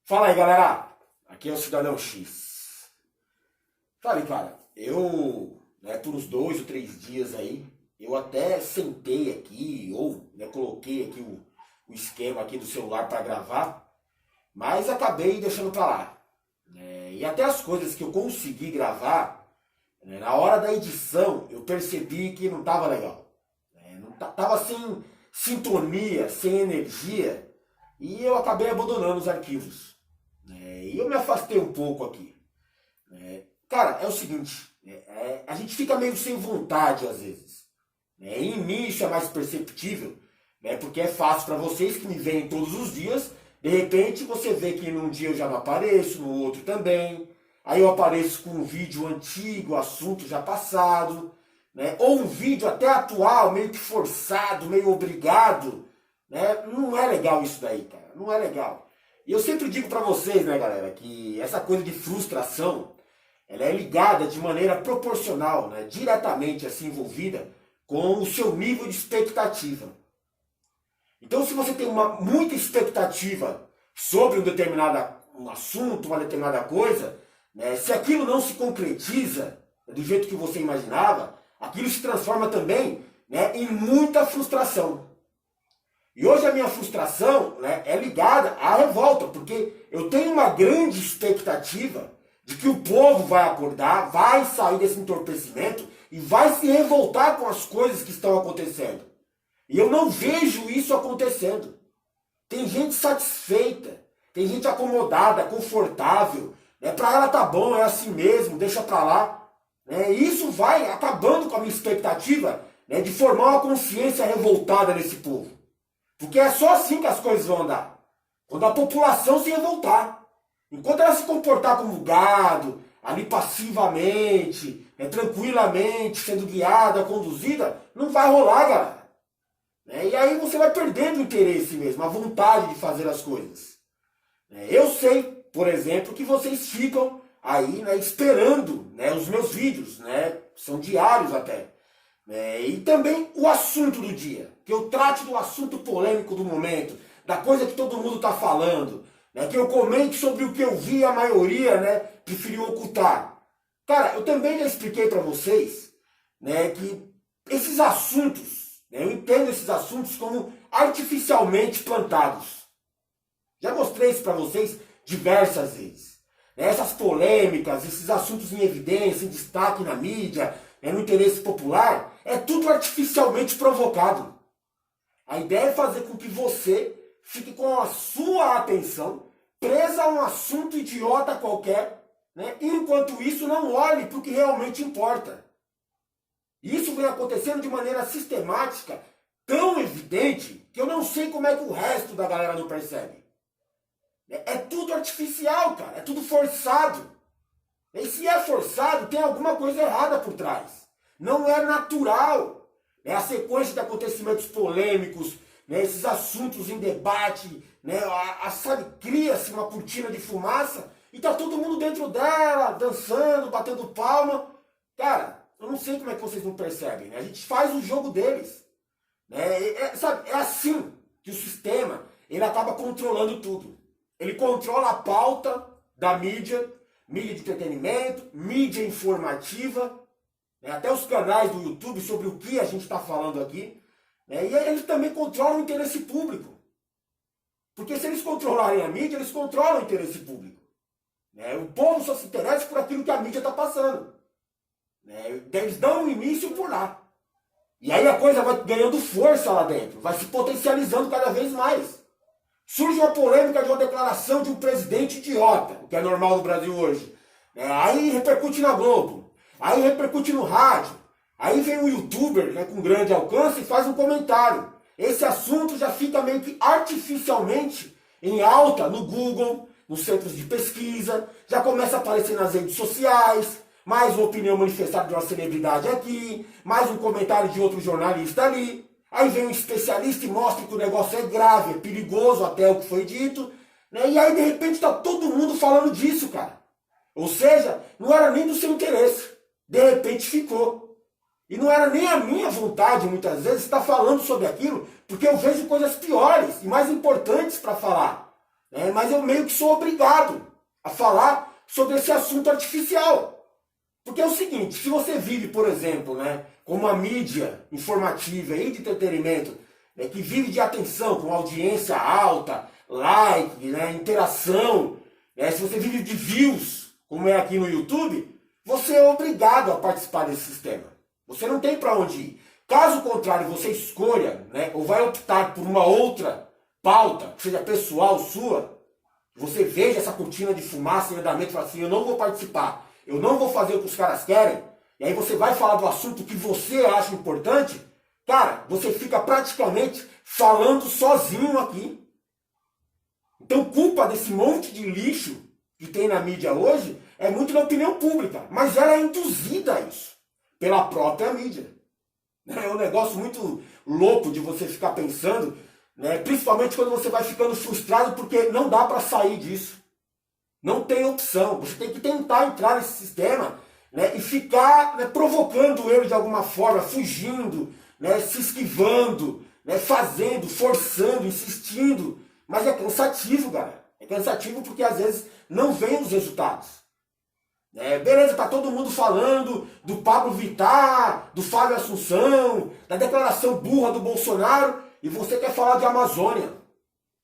Fala aí, galera. Aqui é o Cidadão X. Sabe, cara, por uns 2 ou 3 dias aí, eu até sentei aqui, ou coloquei aqui o esquema aqui do celular para gravar, mas acabei deixando pra lá. E até as coisas que eu consegui gravar, na hora da edição, eu percebi que não tava legal. Não tava sem sintonia, sem energia, e eu acabei abandonando os arquivos. E eu me afastei um pouco aqui. Cara, é o seguinte, a gente fica meio sem vontade às vezes. Em mim isso é mais perceptível, porque é fácil para vocês que me veem todos os dias. De repente você vê que num dia eu já não apareço, no outro também. Aí eu apareço com um vídeo antigo, assunto já passado, ou um vídeo até atual, meio que forçado, meio obrigado. Não é legal isso daí, cara. Não é legal. E eu sempre digo pra vocês, galera, que essa coisa de frustração, ela é ligada de maneira proporcional, diretamente assim envolvida com o seu nível de expectativa. Então, se você tem muita expectativa sobre um assunto, uma determinada coisa, se aquilo não se concretiza do jeito que você imaginava, aquilo se transforma também em muita frustração. E hoje a minha frustração é ligada à revolta, porque eu tenho uma grande expectativa de que o povo vai acordar, vai sair desse entorpecimento e vai se revoltar com as coisas que estão acontecendo. E eu não vejo isso acontecendo. Tem gente satisfeita, tem gente acomodada, confortável. Para ela tá bom, é assim mesmo, deixa pra lá. E isso vai acabando com a minha expectativa de formar uma consciência revoltada nesse povo. Porque é só assim que as coisas vão andar. Quando a população se revoltar. Enquanto ela se comportar como gado, ali passivamente, tranquilamente, sendo guiada, conduzida, não vai rolar, galera. E aí você vai perdendo o interesse mesmo, a vontade de fazer as coisas. Eu sei, por exemplo, que vocês ficam aí esperando os meus vídeos, são diários até. E também o assunto do dia, que eu trate do assunto polêmico do momento, da coisa que todo mundo está falando, que eu comente sobre o que eu vi, a maioria preferiu ocultar. Cara, eu também já expliquei para vocês que esses assuntos, eu entendo esses assuntos como artificialmente plantados. Já mostrei isso para vocês diversas vezes. Essas polêmicas, esses assuntos em evidência, em destaque na mídia, no interesse popular, é tudo artificialmente provocado. A ideia é fazer com que você fique com a sua atenção presa a um assunto idiota qualquer, enquanto isso não olhe para o que realmente importa. E isso vem acontecendo de maneira sistemática, tão evidente, que eu não sei como é que o resto da galera não percebe. É tudo artificial, cara, é tudo forçado. E se é forçado, tem alguma coisa errada por trás. Não é natural. A sequência de acontecimentos polêmicos, esses assuntos em debate, sabe, cria-se uma cortina de fumaça e tá todo mundo dentro dela, dançando, batendo palma. Cara, eu não sei como é que vocês não percebem. A gente faz o jogo deles. Sabe, é assim que o sistema ele acaba controlando tudo. Ele controla a pauta da mídia, mídia de entretenimento, mídia informativa, até os canais do YouTube sobre o que a gente está falando aqui. E eles também controlam o interesse público. Porque se eles controlarem a mídia, eles controlam o interesse público. O povo só se interessa por aquilo que a mídia está passando. Eles dão um início por lá. E aí a coisa vai ganhando força lá dentro, vai se potencializando cada vez mais. Surge uma polêmica de uma declaração de um presidente idiota, o que é normal no Brasil hoje. Aí repercute na Globo, aí repercute no rádio, aí vem um youtuber com grande alcance e faz um comentário. Esse assunto já fica meio que artificialmente em alta no Google, nos centros de pesquisa, já começa a aparecer nas redes sociais, mais uma opinião manifestada de uma celebridade aqui, mais um comentário de outro jornalista ali. Aí vem um especialista e mostra que o negócio é grave, é perigoso até o que foi dito. E aí de repente está todo mundo falando disso, cara. Ou seja, não era nem do seu interesse. De repente ficou. E não era nem a minha vontade, muitas vezes, estar falando sobre aquilo, porque eu vejo coisas piores e mais importantes para falar. né? Mas eu meio que sou obrigado a falar sobre esse assunto artificial. Porque é o seguinte, se você vive, por exemplo, né, com uma mídia informativa e de entretenimento, né, que vive de atenção, com audiência alta, like, né, interação, né, se você vive de views, como é aqui no YouTube, você é obrigado a participar desse sistema. Você não tem para onde ir. Caso contrário, você escolha, né, ou vai optar por uma outra pauta, que seja pessoal sua, você veja essa cortina de fumaça em andamento e fala assim, eu não vou participar, eu não vou fazer o que os caras querem, e aí você vai falar do assunto que você acha importante, cara, você fica praticamente falando sozinho aqui. Então, culpa desse monte de lixo que tem na mídia hoje é muito na opinião pública, mas ela é induzida a isso pela própria mídia. É um negócio muito louco de você ficar pensando, né? Principalmente quando você vai ficando frustrado porque não dá para sair disso. Não tem opção. Você tem que tentar entrar nesse sistema, né, e ficar, né, provocando ele de alguma forma, fugindo, né, se esquivando, né, fazendo, forçando, insistindo. Mas é cansativo, galera. É cansativo porque às vezes não vem os resultados. Beleza, tá todo mundo falando do Pablo Vittar, do Fábio Assunção, da declaração burra do Bolsonaro, e você quer falar de Amazônia,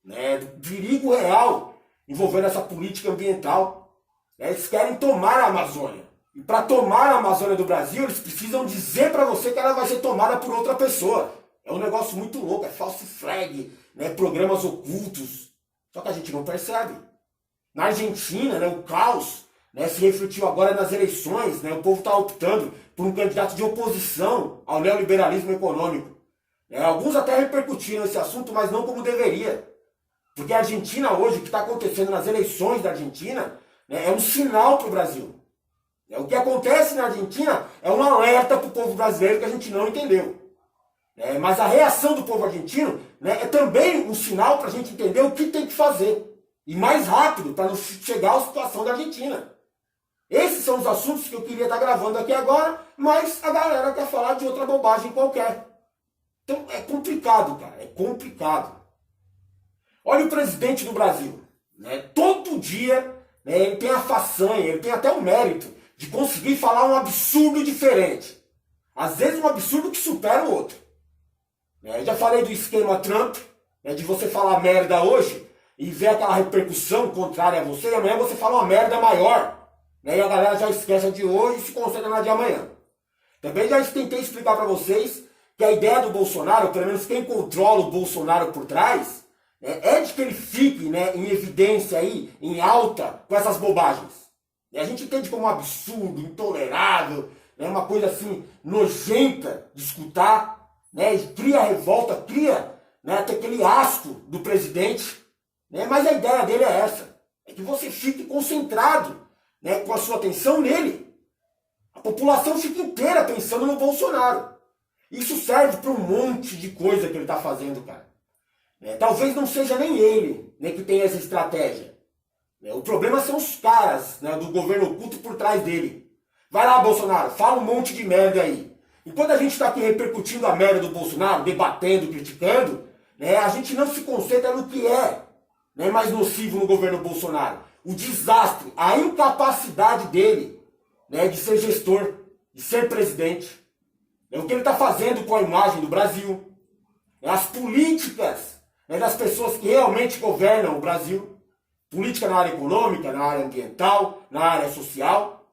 né, do perigo real envolvendo essa política ambiental. Eles querem tomar a Amazônia. E para tomar a Amazônia do Brasil, eles precisam dizer para você que ela vai ser tomada por outra pessoa. É um negócio muito louco, é false flag, né, programas ocultos. Só que a gente não percebe. Na Argentina, né, o caos, né, se refletiu agora nas eleições, né, o povo está optando por um candidato de oposição ao neoliberalismo econômico. Alguns até repercutiram esse assunto, mas não como deveria. Porque a Argentina hoje, o que está acontecendo nas eleições da Argentina, né, é um sinal para o Brasil. O que acontece na Argentina é um alerta para o povo brasileiro que a gente não entendeu. Mas a reação do povo argentino, né, é também um sinal para a gente entender o que tem que fazer. E mais rápido, para não chegar à situação da Argentina. Esses são os assuntos que eu queria estar gravando aqui agora, mas a galera quer falar de outra bobagem qualquer. Então é complicado, cara, é complicado. Olha o presidente do Brasil, né? Todo dia, né, ele tem a façanha, ele tem até o mérito de conseguir falar um absurdo diferente. Às vezes um absurdo que supera o outro. Eu já falei do esquema Trump, né, de você falar merda hoje e ver aquela repercussão contrária a você, e amanhã você fala uma merda maior. E a galera já esquece a de hoje e se concentra na de amanhã. Também já tentei explicar para vocês que a ideia do Bolsonaro, pelo menos quem controla o Bolsonaro por trás, é de que ele fique, né, em evidência aí, em alta, com essas bobagens. A gente entende como um absurdo, intolerável, né, uma coisa assim nojenta de escutar, né, e cria revolta, cria, né, até aquele asco do presidente. Mas a ideia dele é essa, é que você fique concentrado, né, com a sua atenção nele. A população fica inteira pensando no Bolsonaro. Isso serve para um monte de coisa que ele está fazendo, cara. Talvez não seja nem ele, né, que tem essa estratégia. O problema são os caras, né, do governo oculto por trás dele. Vai lá, Bolsonaro, fala um monte de merda aí. Enquanto a gente está aqui repercutindo a merda do Bolsonaro, debatendo, criticando, né, a gente não se concentra no que é, né, mais nocivo no governo Bolsonaro. O desastre, a incapacidade dele, né, de ser gestor, de ser presidente. O que ele está fazendo com a imagem do Brasil. As políticas, né, das pessoas que realmente governam o Brasil. Política na área econômica, na área ambiental, na área social.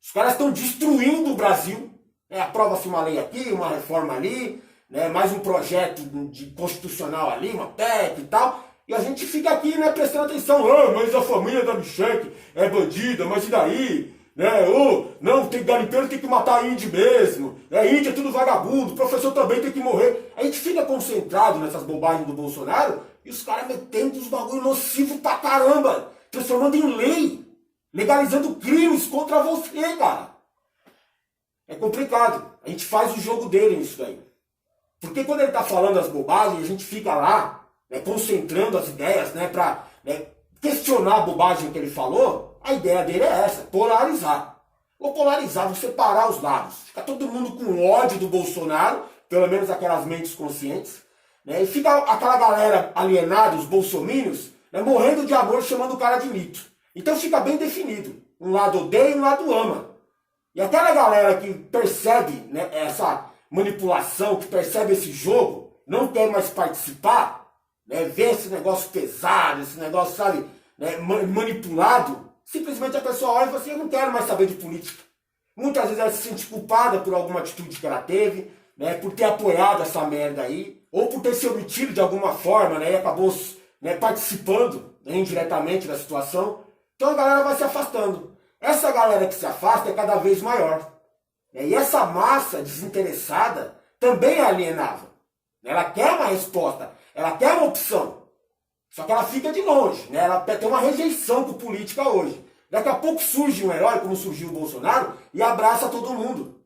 Os caras estão destruindo o Brasil. Aprova-se uma lei aqui, uma reforma ali, né, mais um projeto de constitucional ali, uma PEC e tal. E a gente fica aqui, né, prestando atenção. Mas a família da Michelle é bandida, mas e daí? Não, tem garimpeiro, tem que matar índio mesmo. Índio é tudo vagabundo, o professor também tem que morrer. A gente fica concentrado nessas bobagens do Bolsonaro e os caras metendo uns bagulho nocivo pra caramba, transformando em lei, legalizando crimes contra você, cara. É complicado. A gente faz o jogo dele nisso daí. Porque quando ele tá falando as bobagens, a gente fica lá, né, concentrando as ideias, né, pra, né, questionar a bobagem que ele falou. A ideia dele é essa, polarizar. Ou polarizar, você separar os lados. Fica todo mundo com ódio do Bolsonaro, pelo menos aquelas mentes conscientes, né? E fica aquela galera alienada, os bolsomínios, né, morrendo de amor, chamando o cara de mito. Então fica bem definido. Um lado odeia e um lado ama. E aquela galera que percebe, né, essa manipulação, que percebe esse jogo, não quer mais participar, né, vê esse negócio pesado, esse negócio, sabe, né, manipulado, simplesmente a pessoa olha e fala assim, eu não quero mais saber de política. Muitas vezes ela se sente culpada por alguma atitude que ela teve, né, por ter apoiado essa merda aí, ou por ter se omitido de alguma forma, né, e acabou, né, participando, né, indiretamente da situação. Então a galera vai se afastando. Essa galera que se afasta é cada vez maior. Né, e essa massa desinteressada também é alienável. Ela quer uma resposta, ela quer uma opção. Só que ela fica de longe, né? Ela tem uma rejeição por política hoje. Daqui a pouco surge um herói, como surgiu o Bolsonaro, e abraça todo mundo.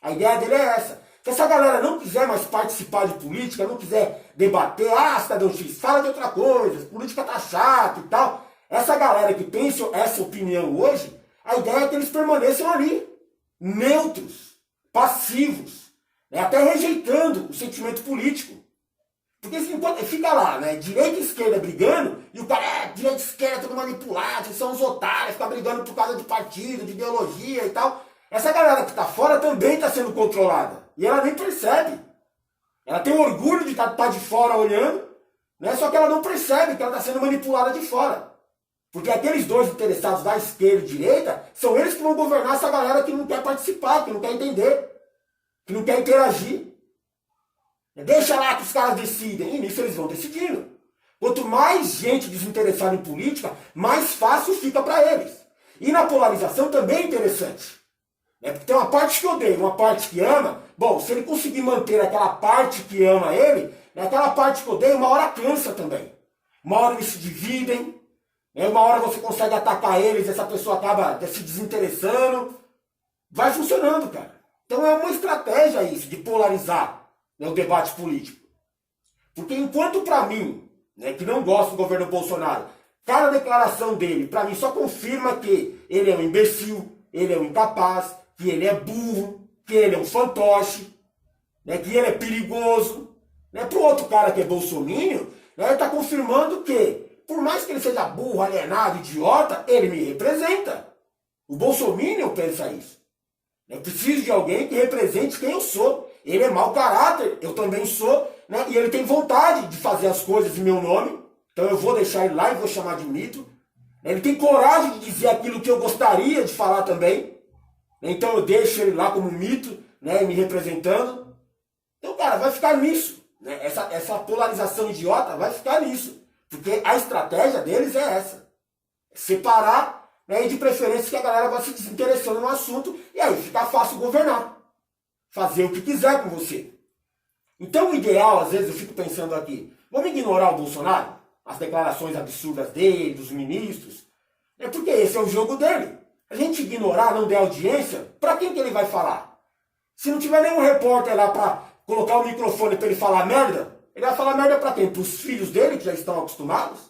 A ideia dele é essa. Se essa galera não quiser mais participar de política, não quiser debater, cidadão X, fala de outra coisa, política tá chato e tal. Essa galera que tem essa opinião hoje, a ideia é que eles permaneçam ali, neutros, passivos, né? Até rejeitando o sentimento político. Porque enquanto fica lá, né, direita e esquerda brigando, e o cara, direita e esquerda, tudo manipulado, são os otários, fica brigando por causa de partido, de ideologia e tal. Essa galera que está fora também está sendo controlada. E ela nem percebe. Ela tem orgulho de estar de fora olhando, né, só que ela não percebe que ela está sendo manipulada de fora. Porque aqueles dois interessados da esquerda e direita, são eles que vão governar essa galera que não quer participar, que não quer entender, que não quer interagir. Deixa lá que os caras decidem. E nisso eles vão decidindo. Quanto mais gente desinteressada em política, mais fácil fica para eles. E na polarização também é interessante. Porque tem uma parte que odeia, uma parte que ama. Bom, se ele conseguir manter aquela parte que ama ele, aquela parte que odeia, uma hora cansa também. Uma hora eles se dividem. Uma hora você consegue atacar eles, essa pessoa acaba se desinteressando. Vai funcionando, cara. Então é uma estratégia isso, de polarizar o debate político. Porque enquanto para mim, que não gosto do governo Bolsonaro, cada declaração dele, para mim, só confirma que ele é um imbecil, ele é um incapaz, que ele é burro, que ele é um fantoche, que ele é perigoso. Para o outro cara que é bolsominion, ele está confirmando que, por mais que ele seja burro, alienado, idiota, ele me representa. O bolsominion pensa isso. Eu preciso de alguém que represente quem eu sou. Ele é mau caráter, eu também sou, e ele tem vontade de fazer as coisas em meu nome, então eu vou deixar ele lá e vou chamar de mito. Ele tem coragem de dizer aquilo que eu gostaria de falar também, então eu deixo ele lá como mito, me representando. Então, cara, vai ficar nisso. Essa polarização idiota vai ficar nisso, porque a estratégia deles é essa. Separar, e de preferência que a galera vai se desinteressando no assunto, e aí fica fácil governar. Fazer o que quiser com você. Então o ideal, às vezes eu fico pensando aqui, vamos ignorar o Bolsonaro? As declarações absurdas dele, dos ministros? Porque esse é o jogo dele. A gente ignorar, não der audiência, para quem que ele vai falar? Se não tiver nenhum repórter lá para colocar o microfone para ele falar merda, ele vai falar merda para quem? Para os filhos dele, que já estão acostumados?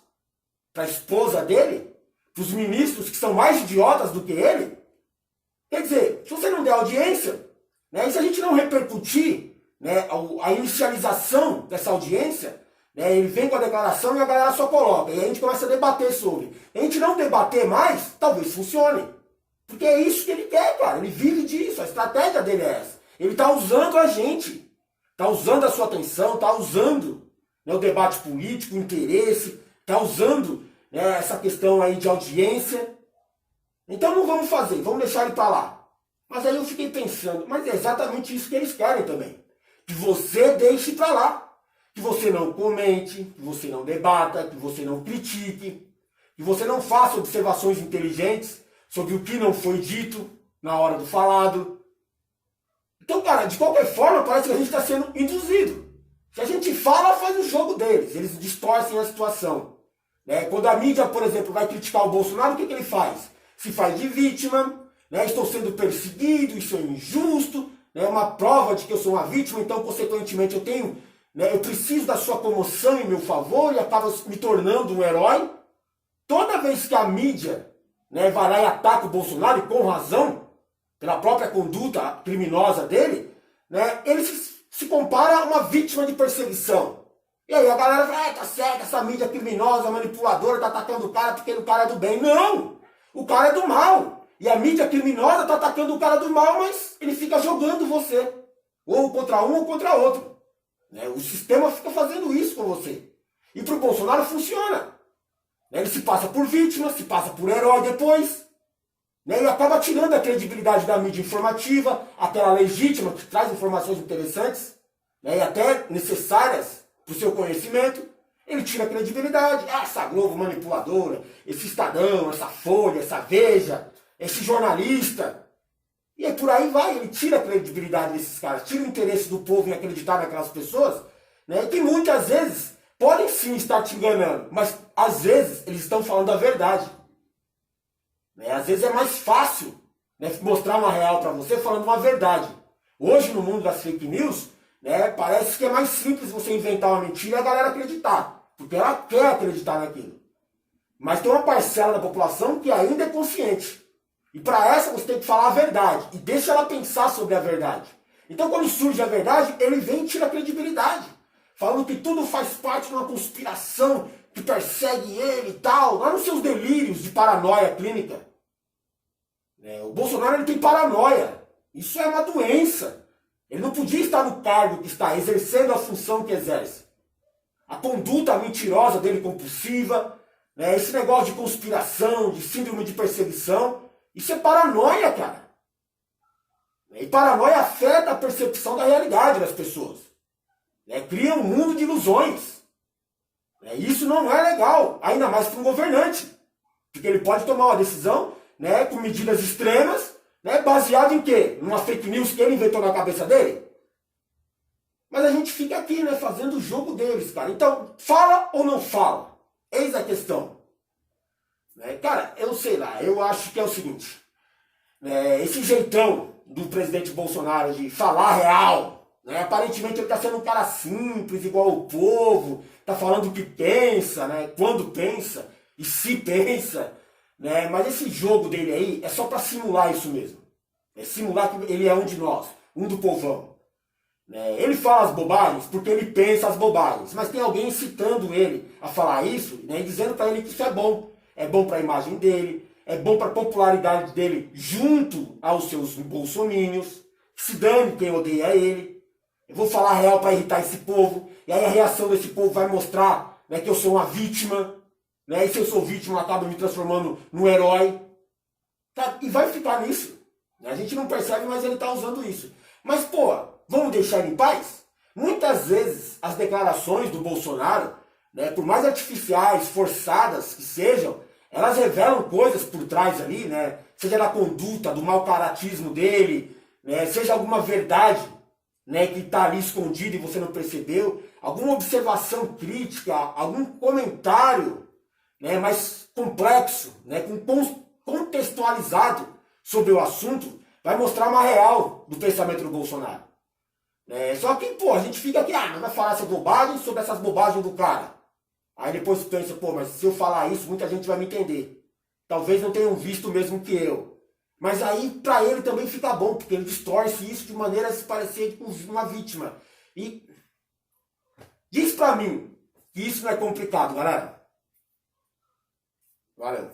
Para a esposa dele? Para os ministros que são mais idiotas do que ele? Quer dizer, se você não der audiência, e se a gente não repercutir a inicialização dessa audiência, ele vem com a declaração e a galera só coloca. E a gente começa a debater sobre. A gente não debater mais, talvez funcione. Porque é isso que ele quer, cara. Ele vive disso. A estratégia dele é essa. Ele está usando a gente. Está usando a sua atenção, está usando o debate político, o interesse, está usando essa questão aí de audiência. Então não vamos fazer, vamos deixar ele para lá. Mas aí eu fiquei pensando, mas é exatamente isso que eles querem também. Que você deixe para lá. Que você não comente, que você não debata, que você não critique, que você não faça observações inteligentes sobre o que não foi dito na hora do falado. Então, cara, de qualquer forma, parece que a gente está sendo induzido. Se a gente fala, faz o jogo deles. Eles distorcem a situação. Quando a mídia, por exemplo, vai criticar o Bolsonaro, o que ele faz? Se faz de vítima. Estou sendo perseguido, isso é injusto, é uma prova de que eu sou uma vítima, então, consequentemente, eu preciso da sua comoção em meu favor e acaba me tornando um herói. Toda vez que a mídia vai lá e ataca o Bolsonaro, e com razão, pela própria conduta criminosa dele, ele se compara a uma vítima de perseguição. E aí a galera fala, tá certo, essa mídia criminosa, manipuladora, tá atacando o cara porque o cara é do bem. Não! O cara é do mal. E a mídia criminosa tá atacando o cara do mal, mas ele fica jogando você. Ou contra um ou contra outro. Né? O sistema fica fazendo isso com você. E pro Bolsonaro funciona. Né? Ele se passa por vítima, se passa por herói depois. Né? E acaba tirando a credibilidade da mídia informativa, aquela legítima que traz informações interessantes, né? E até necessárias para o seu conhecimento. Ele tira a credibilidade. Ah, essa Globo manipuladora, esse Estadão, essa Folha, essa Veja, esse jornalista. E aí por aí vai, ele tira a credibilidade desses caras, tira o interesse do povo em acreditar naquelas pessoas, né, que muitas vezes podem sim estar te enganando, mas às vezes eles estão falando a verdade. Né? Às vezes é mais fácil, né, mostrar uma real para você falando uma verdade. Hoje no mundo das fake news, né, parece que é mais simples você inventar uma mentira e a galera acreditar, porque ela quer acreditar naquilo. Mas tem uma parcela da população que ainda é consciente. E para essa você tem que falar a verdade. E deixa ela pensar sobre a verdade. Então quando surge a verdade, ele vem e tira a credibilidade. Falando que tudo faz parte de uma conspiração que persegue ele e tal. Lá nos seus delírios de paranoia clínica. O Bolsonaro ele tem paranoia. Isso é uma doença. Ele não podia estar no cargo que está, exercendo a função que exerce. A conduta mentirosa dele compulsiva, né, esse negócio de conspiração, de síndrome de perseguição, isso é paranoia, cara. E paranoia afeta a percepção da realidade das pessoas. Cria um mundo de ilusões. Isso não é legal, ainda mais para um governante. Porque ele pode tomar uma decisão, né, com medidas extremas, né, baseado em quê? Numa fake news que ele inventou na cabeça dele? Mas a gente fica aqui, né, fazendo o jogo deles, cara. Então, fala ou não fala? Eis a questão. Cara, eu sei lá, eu acho que é o seguinte. Esse jeitão do presidente Bolsonaro de falar real, né, aparentemente ele está sendo um cara simples, igual ao povo, está falando o que pensa, né, quando pensa e se pensa, né, mas esse jogo dele aí é só para simular isso mesmo. É simular que ele é um de nós, um do povão. Ele fala as bobagens porque ele pensa as bobagens, mas tem alguém incitando ele a falar isso, né, e dizendo para ele que isso é bom. É bom para a imagem dele, é bom para a popularidade dele junto aos seus bolsomínios, se dane quem odeia ele. Eu vou falar real para irritar esse povo, e aí a reação desse povo vai mostrar, né, que eu sou uma vítima, né, e se eu sou vítima eu acabo me transformando num herói. Tá? E vai ficar nisso. A gente não percebe, mas ele está usando isso. Mas, pô, vamos deixar ele em paz? Muitas vezes as declarações do Bolsonaro, né, por mais artificiais, forçadas que sejam, elas revelam coisas por trás ali, né? Seja da conduta, do mau caratismo dele, né? Seja alguma verdade, né, que está ali escondida e você não percebeu, alguma observação crítica, algum comentário, né, mais complexo, né, contextualizado sobre o assunto, vai mostrar uma real do pensamento do Bolsonaro. Só que, pô, a gente fica aqui, não vai falar essas bobagens sobre essas bobagens do cara. Aí depois pensa, pô, mas se eu falar isso, muita gente vai me entender. Talvez não tenham visto o mesmo que eu. Mas aí, pra ele também fica bom, porque ele distorce isso de maneira a se parecer com uma vítima. E diz pra mim que isso não é complicado, galera. Valeu.